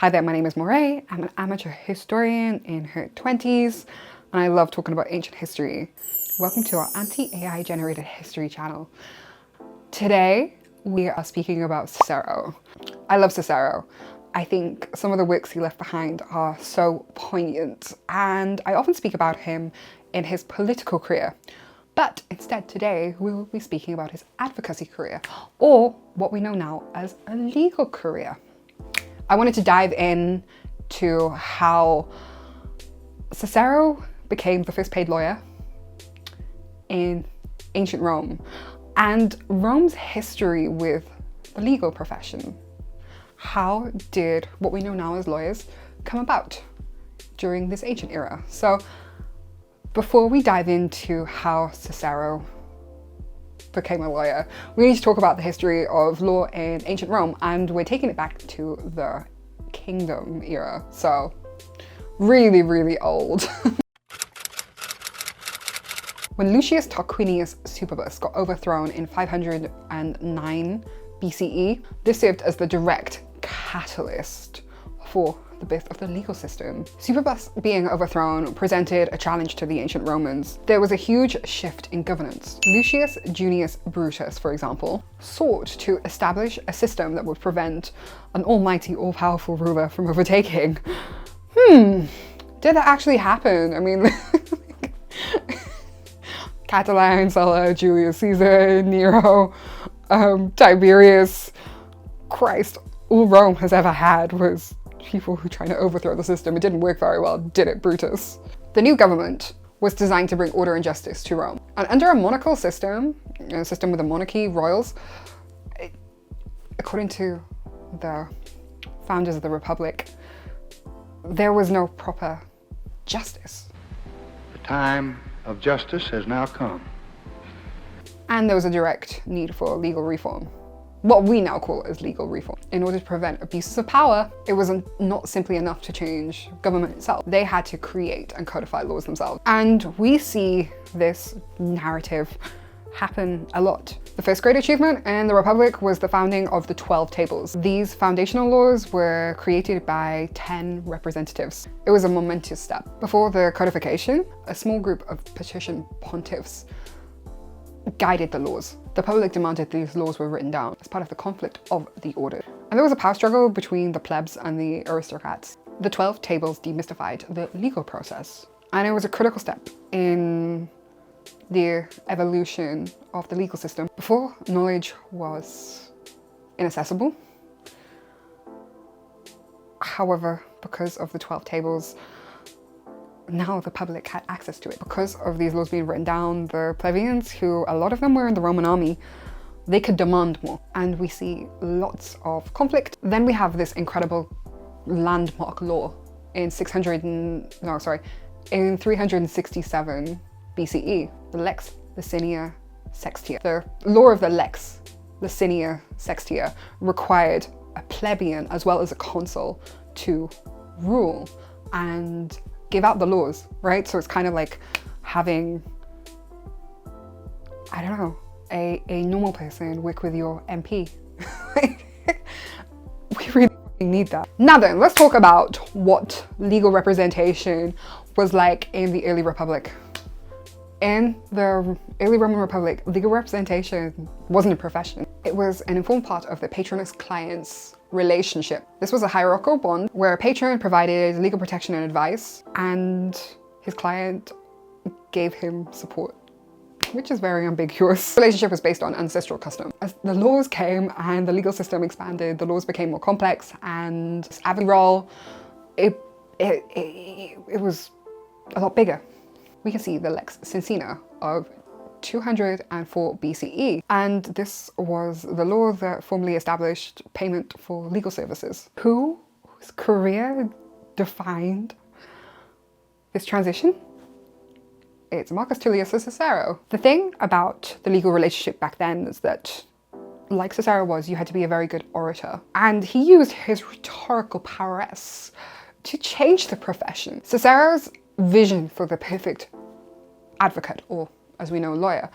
Hi there, my name is Moray. I'm an amateur historian in her 20s, and I love talking about ancient history. Welcome to our anti-AI generated history channel. Today, we are speaking about Cicero. I love Cicero. I think some of the works he left behind are so poignant, and I often speak about him in his political career. But instead today, we will be speaking about his advocacy career, or what we know now as a legal career. I wanted to dive in to how Cicero became the first paid lawyer in ancient Rome and Rome's history with the legal profession. How did what we know now as lawyers come about during this ancient era? So before we dive into how Cicero became a lawyer, we need to talk about the history of law in ancient Rome, and we're taking it back to the kingdom era, so really, really old. When Lucius Tarquinius Superbus got overthrown in 509 BCE, this served as the direct catalyst for the birth of the legal system. Superbus being overthrown presented a challenge to the ancient Romans. There was a huge shift in governance. Lucius Junius Brutus, for example, sought to establish a system that would prevent an almighty, all-powerful ruler from overtaking. Did that actually happen? I mean, Catiline, Sulla, Julius Caesar, Nero, Tiberius, Christ, all Rome has ever had was people who trying to overthrow the system. It didn't work very well, did it, Brutus? The new government was designed to bring order and justice to Rome. And under a monarchical system, a system with a monarchy, royals, according to the founders of the Republic, there was no proper justice. The time of justice has now come. And there was a direct need for legal reform. What we now call as legal reform. In order to prevent abuses of power, it wasn't not simply enough to change government itself. They had to create and codify laws themselves. And we see this narrative happen a lot. The first great achievement in the Republic was the founding of the 12 tables. These foundational laws were created by 10 representatives. It was a momentous step. Before the codification, a small group of patrician pontiffs guided the laws. The public demanded these laws were written down as part of the conflict of the order. And there was a power struggle between the plebs and the aristocrats. The 12 tables demystified the legal process. And it was a critical step in the evolution of the legal system. Before, knowledge was inaccessible. However, because of the 12 tables, now the public had access to it. Because of these laws being written down, the plebeians, who a lot of them were in the Roman army, they could demand more. And we see lots of conflict. Then we have this incredible landmark law in 367 BCE, the Lex Licinia Sextia. The law of the Lex Licinia Sextia required a plebeian as well as a consul to rule and give out the laws, right? So it's kind of like having, I don't know, a normal person work with your MP. We really need that. Now then, let's talk about what legal representation was like in the early Republic. In the early Roman Republic, legal representation wasn't a profession. It was an informed part of the patronus-client's relationship. This was a hierarchical bond where a patron provided legal protection and advice, and his client gave him support, which is very ambiguous. The relationship was based on ancestral custom. As the laws came and the legal system expanded, the laws became more complex, and this advocacy role, it was a lot bigger. We can see the Lex Cincina of 204 BCE, and this was the law that formally established payment for legal services. Whose career defined this transition? It's Marcus Tullius Cicero. The thing about the legal relationship back then is that, like Cicero was, you had to be a very good orator, and he used his rhetorical prowess to change the profession. Cicero's vision for the perfect advocate, or as we know, lawyer,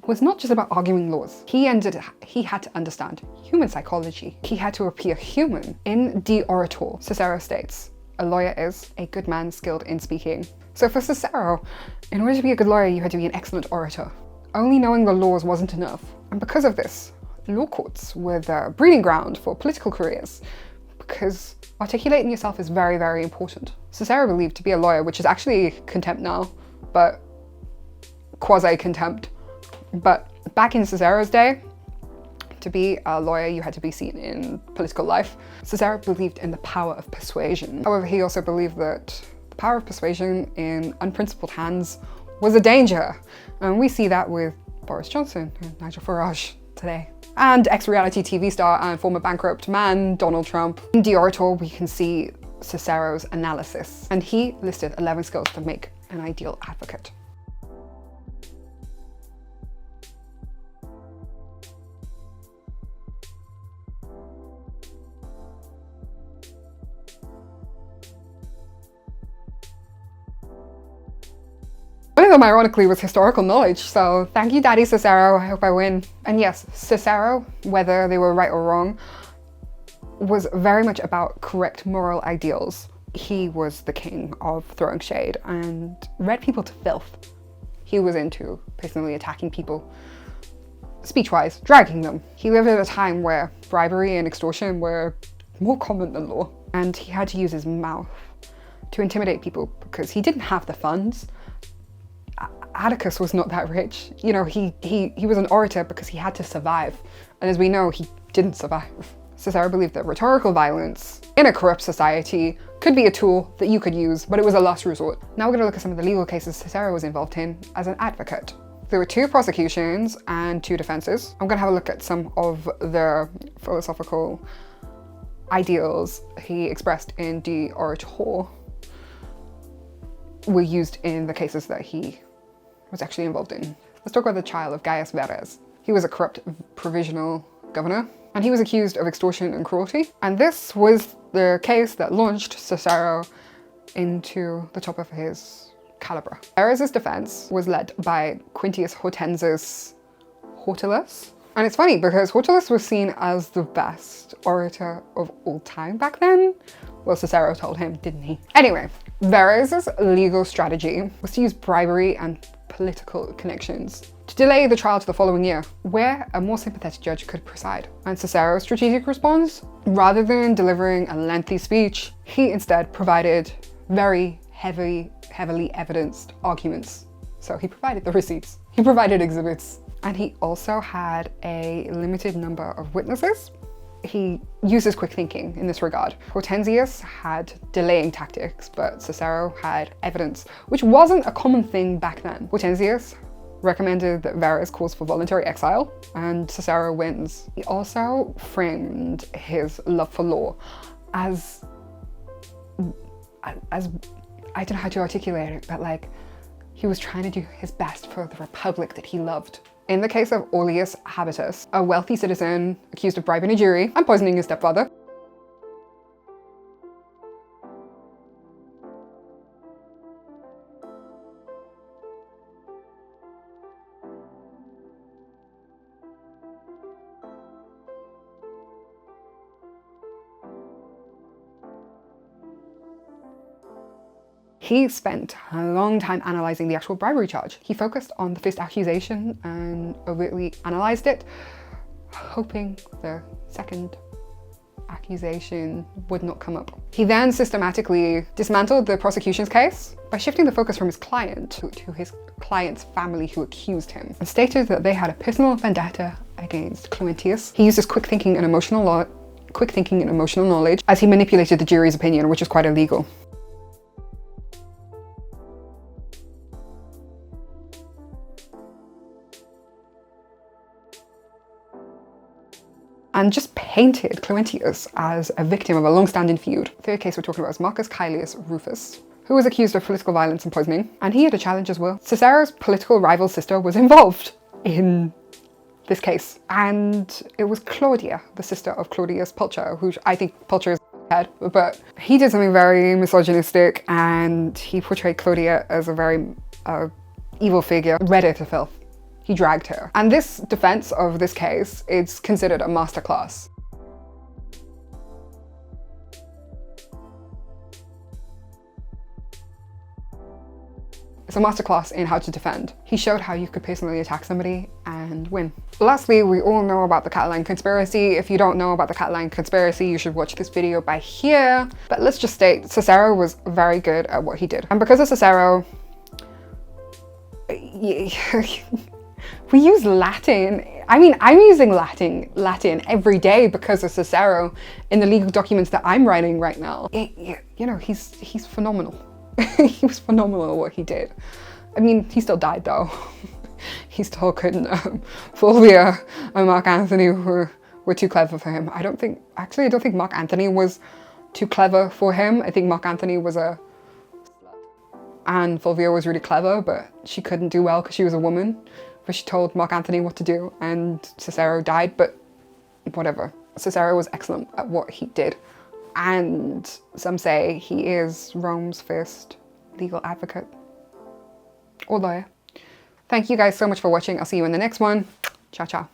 was not just about arguing laws. He had to understand human psychology. He had to appear human. In De Orator, Cicero states, "A lawyer is a good man skilled in speaking." So for Cicero, in order to be a good lawyer, you had to be an excellent orator. Only knowing the laws wasn't enough. And because of this, law courts were the breeding ground for political careers, because articulating yourself is very, very important. Cicero believed to be a lawyer, which is actually contempt now, but quasi-contempt. But back in Cicero's day, to be a lawyer, you had to be seen in political life. Cicero believed in the power of persuasion. However, he also believed that the power of persuasion in unprincipled hands was a danger. And we see that with Boris Johnson and Nigel Farage today. And ex-reality TV star and former bankrupt man, Donald Trump. In De Orator, we can see Cicero's analysis. And he listed 11 skills to make an ideal advocate. One of them, ironically, was historical knowledge, so thank you, Daddy Cicero, I hope I win. And yes, Cicero, whether they were right or wrong, was very much about correct moral ideals. He was the king of throwing shade and read people to filth. He was into personally attacking people, speech-wise, dragging them. He lived at a time where bribery and extortion were more common than law, and he had to use his mouth to intimidate people because he didn't have the funds. Atticus was not that rich. You know, he was an orator because he had to survive. And as we know, he didn't survive. Cicero believed that rhetorical violence in a corrupt society could be a tool that you could use, but it was a last resort. Now we're gonna look at some of the legal cases Cicero was involved in as an advocate. There were 2 prosecutions and 2 defenses. I'm gonna have a look at some of the philosophical ideals he expressed in De Orator were used in the cases that he was actually involved in. Let's talk about the trial of Gaius Verres. He was a corrupt provisional governor, and he was accused of extortion and cruelty. And this was the case that launched Cicero into the top of his caliber. Verres' defense was led by Quintus Hortensius Hortulus. And it's funny because Hortulus was seen as the best orator of all time back then. Well, Cicero told him, didn't he? Anyway, Verres' legal strategy was to use bribery and political connections to delay the trial to the following year, where a more sympathetic judge could preside. And Cicero's strategic response, rather than delivering a lengthy speech, he instead provided very heavily evidenced arguments. So he provided the receipts, he provided exhibits, and he also had a limited number of witnesses. He uses quick thinking in this regard. Hortensius had delaying tactics, but Cicero had evidence, which wasn't a common thing back then. Hortensius recommended that Verres calls for voluntary exile, and Cicero wins. He also framed his love for law as I don't know how to articulate it, but like he was trying to do his best for the republic that he loved. In the case of Tullius Habitus, a wealthy citizen accused of bribing a jury and poisoning his stepfather, he spent a long time analysing the actual bribery charge. He focused on the first accusation and overtly analysed it, hoping the second accusation would not come up. He then systematically dismantled the prosecution's case by shifting the focus from his client to his client's family who accused him, and stated that they had a personal vendetta against Cluentius. He used his quick thinking and emotional knowledge as he manipulated the jury's opinion, which is quite illegal. And just painted Cluentius as a victim of a long-standing feud. The third case we're talking about is Marcus Caelius Rufus, who was accused of political violence and poisoning, and he had a challenge as well. Cicero's political rival sister was involved in this case, and it was Claudia, the sister of Claudius Pulcher, who I think Pulcher is head, but he did something very misogynistic, and he portrayed Claudia as a very evil figure, read her to filth. He dragged her. And this defense of this case is considered a masterclass. It's a masterclass in how to defend. He showed how you could personally attack somebody and win. Lastly, we all know about the Catalan conspiracy. If you don't know about the Catalan conspiracy, you should watch this video by here. But let's just state, Cicero was very good at what he did. And because of Cicero, we use Latin. I mean, I'm using Latin every day because of Cicero in the legal documents that I'm writing right now. You know, he's phenomenal. He was phenomenal at what he did. I mean, he still died though. He still couldn't. Fulvia and Mark Antony were too clever for him. I don't think Mark Antony was too clever for him. I think Mark Antony was a slut. And Fulvia was really clever, but she couldn't do well because she was a woman. But she told Mark Antony what to do, and Cicero died, but whatever. Cicero was excellent at what he did. And some say he is Rome's first legal advocate or lawyer. Thank you guys so much for watching. I'll see you in the next one. Ciao, ciao.